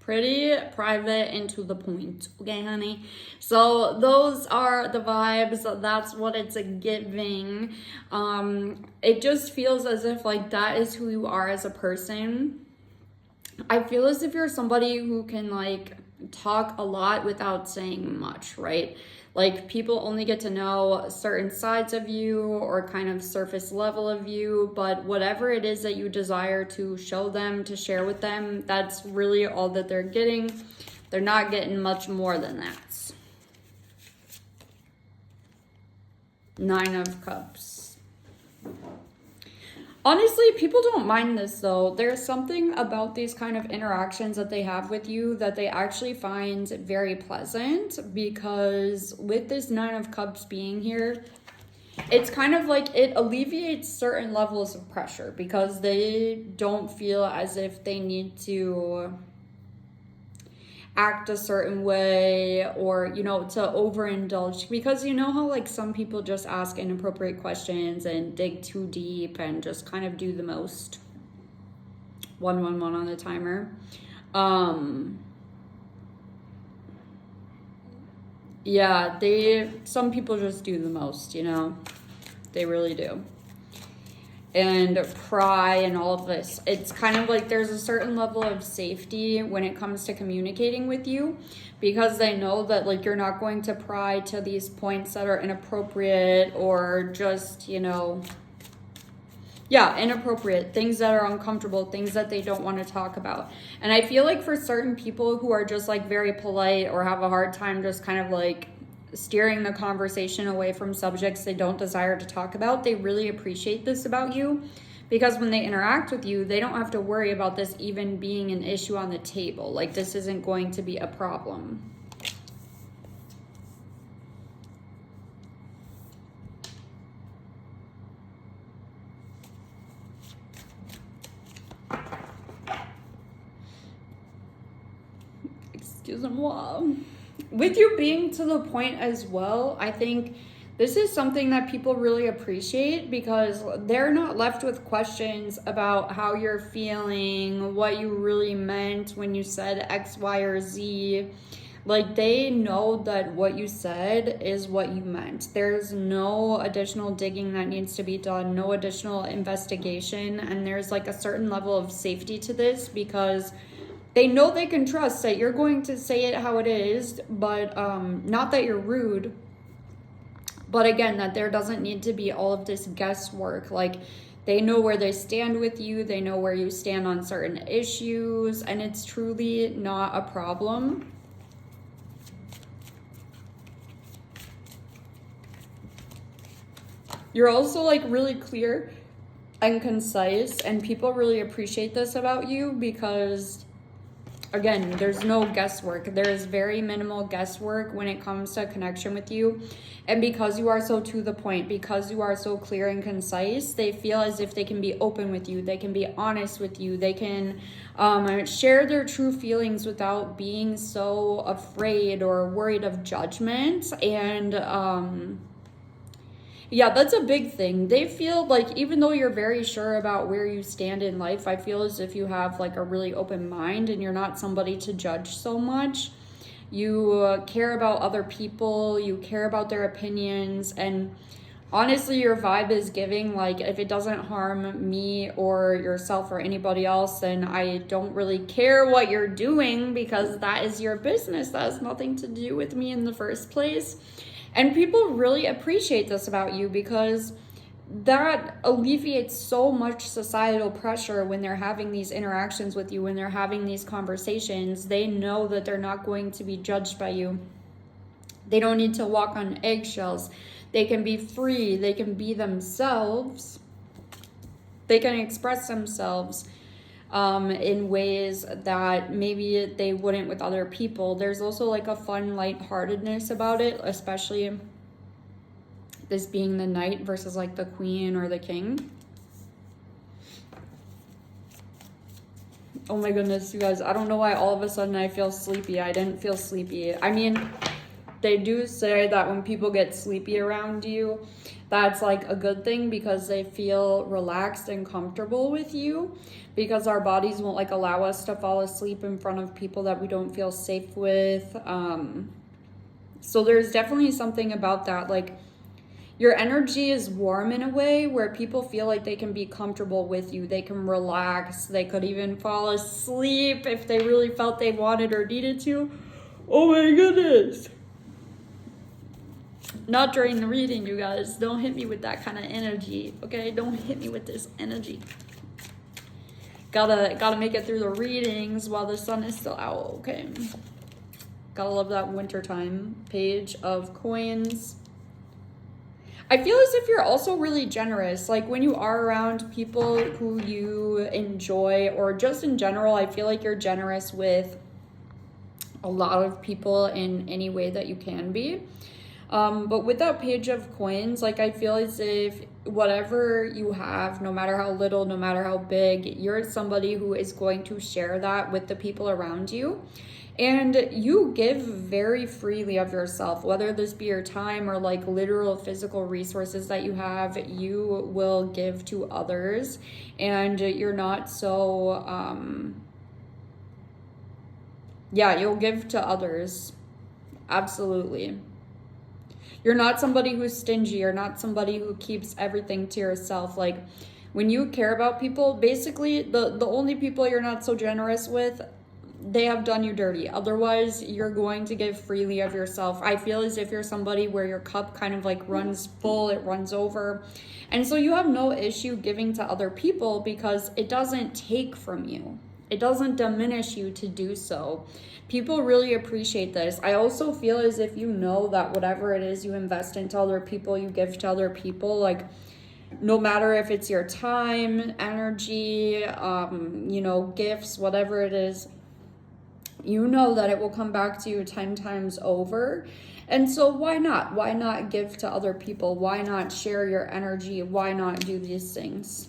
pretty private and to the point. Okay, honey? So those are the vibes. That's what it's giving. It just feels as if like that is who you are as a person. I feel as if you're somebody who can like talk a lot without saying much, right? Like people only get to know certain sides of you or kind of surface level of you, but whatever it is that you desire to show them, to share with them, that's really all that they're getting. They're not getting much more than that. 9 of Cups. Honestly, people don't mind this though. There's something about these kind of interactions that they have with you that they actually find very pleasant, because with this 9 of Cups being here, it's kind of like it alleviates certain levels of pressure because they don't feel as if they need to act a certain way or, you know, to overindulge, because you know how like some people just ask inappropriate questions and dig too deep and just kind of do the most. 111 on the timer. Yeah, some people just do the most, you know, they really do. And pry and all of this, it's kind of like there's a certain level of safety when it comes to communicating with you, because they know that like you're not going to pry to these points that are inappropriate or just, you know, inappropriate things that are uncomfortable, things that they don't want to talk about. And I feel like for certain people who are just like very polite or have a hard time just kind of like steering the conversation away from subjects they don't desire to talk about, they really appreciate this about you, because when they interact with you, they don't have to worry about this even being an issue on the table. Like this isn't going to be a problem. Excusez-moi. With you being to the point as well, I think this is something that people really appreciate, because they're not left with questions about how you're feeling, what you really meant when you said X, Y, or Z. Like they know that what you said is what you meant. There's no additional digging that needs to be done, no additional investigation, and there's like a certain level of safety to this, because they know they can trust that you're going to say it how it is, but not that you're rude, but again, that there doesn't need to be all of this guesswork. Like they know where they stand with you, they know where you stand on certain issues, and it's truly not a problem. You're also like really clear and concise, and people really appreciate this about you because, again, there's no guesswork. There is very minimal guesswork when it comes to connection with you. And because you are so to the point, because you are so clear and concise, they feel as if they can be open with you. They can be honest with you. They can share their true feelings without being so afraid or worried of judgment. And yeah, that's a big thing. They feel like even though you're very sure about where you stand in life, I feel as if you have like a really open mind and you're not somebody to judge so much. You care about other people, you care about their opinions, and honestly, your vibe is giving like if it doesn't harm me or yourself or anybody else, then I don't really care what you're doing, because that is your business. That has nothing to do with me in the first place. And people really appreciate this about you, because that alleviates so much societal pressure when they're having these interactions with you, when they're having these conversations. They know that they're not going to be judged by you. They don't need to walk on eggshells. They can be free. They can be themselves. They can express themselves in ways that maybe they wouldn't with other people. There's also like a fun lightheartedness about it, especially this being the knight versus like the queen or the king. Oh my goodness, you guys, I don't know why all of a sudden I feel sleepy. I didn't feel sleepy. I mean, They do say that when people get sleepy around you, that's like a good thing because they feel relaxed and comfortable with you, because our bodies won't like allow us to fall asleep in front of people that we don't feel safe with. So there's definitely something about that. Like, your energy is warm in a way where people feel like they can be comfortable with you. They can relax. They could even fall asleep if they really felt they wanted or needed to. Oh my goodness. Not during the reading, you guys. Don't hit me with that kind of energy, okay? Don't hit me with this energy. Gotta make it through the readings while the sun is still out, okay? Gotta love that wintertime. Page of Coins. I feel as if you're also really generous. Like, when you are around people who you enjoy, or just in general, I feel like you're generous with a lot of people in any way that you can be. But with that Page of Coins, like, I feel as if whatever you have, no matter how little, no matter how big, you're somebody who is going to share that with the people around you. And you give very freely of yourself, whether this be your time or like literal physical resources that you have, you will give to others. And you're not so, you'll give to others. Absolutely. You're not somebody who's stingy. You're not somebody who keeps everything to yourself. Like, when you care about people, basically the only people you're not so generous with, they have done you dirty. Otherwise, you're going to give freely of yourself. I feel as if you're somebody where your cup kind of like runs full, it runs over. And so you have no issue giving to other people because it doesn't take from you. It doesn't diminish you to do so. People really appreciate this. I also feel as if you know that whatever it is you invest into other people, you give to other people, like, no matter if it's your time, energy, gifts, whatever it is, you know that it will come back to you 10 times over. And so why not? Why not give to other people? Why not share your energy? Why not do these things?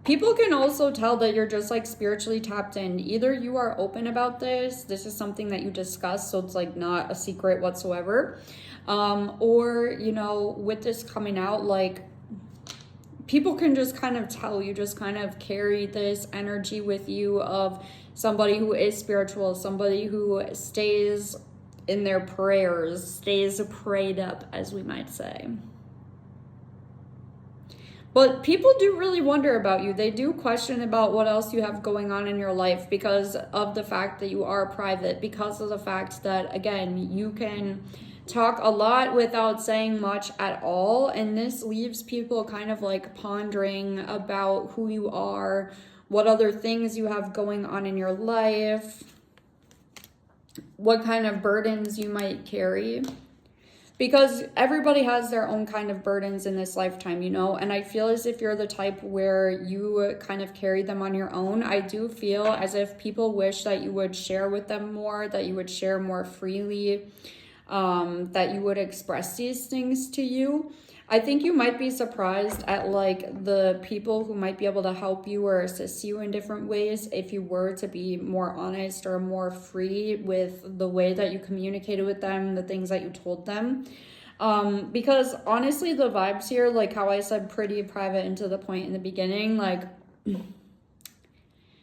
People can also tell that you're just like spiritually tapped in. Either you are open about this is something that you discuss, so it's like not a secret whatsoever. Or, with this coming out, like, people can just kind of tell you just kind of carry this energy with you of somebody who is spiritual, somebody who stays in their prayers, stays prayed up, as we might say. But people do really wonder about you. They do question about what else you have going on in your life because of the fact that you are private, because of the fact that, again, you can talk a lot without saying much at all. And this leaves people kind of like pondering about who you are, what other things you have going on in your life, what kind of burdens you might carry. Because everybody has their own kind of burdens in this lifetime, and I feel as if you're the type where you kind of carry them on your own. I do feel as if people wish that you would share with them more, that you would share more freely, that you would express these things to you. I think you might be surprised at like the people who might be able to help you or assist you in different ways if you were to be more honest or more free with the way that you communicated with them, the things that you told them. Because honestly, the vibes here, like how I said, pretty private and to the point in the beginning, like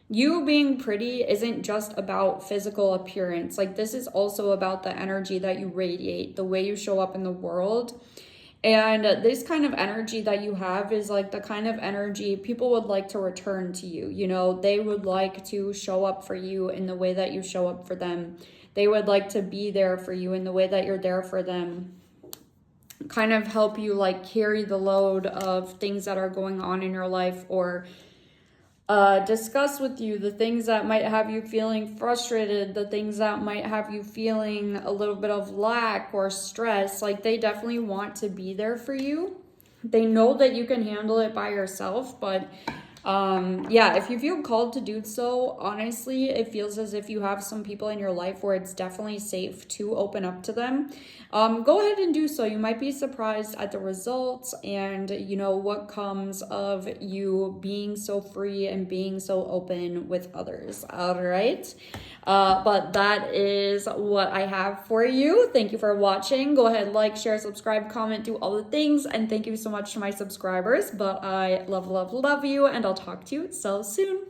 you being pretty isn't just about physical appearance. Like, this is also about the energy that you radiate, the way you show up in the world. And this kind of energy that you have is like the kind of energy people would like to return to you. They would like to show up for you in the way that you show up for them. They would like to be there for you in the way that you're there for them. Kind of help you like carry the load of things that are going on in your life, or discuss with you the things that might have you feeling frustrated, the things that might have you feeling a little bit of lack or stress. Like, they definitely want to be there for you. They know that you can handle it by yourself, but Yeah, if you feel called to do so, honestly, it feels as if you have some people in your life where it's definitely safe to open up to them. Go ahead and do so. You might be surprised at the results and, what comes of you being so free and being so open with others. All right. But that is what I have for you. Thank you for watching. Go ahead, like, share, subscribe, comment, do all the things. And thank you so much to my subscribers. But I love, love, love you. And I'll talk to you so soon.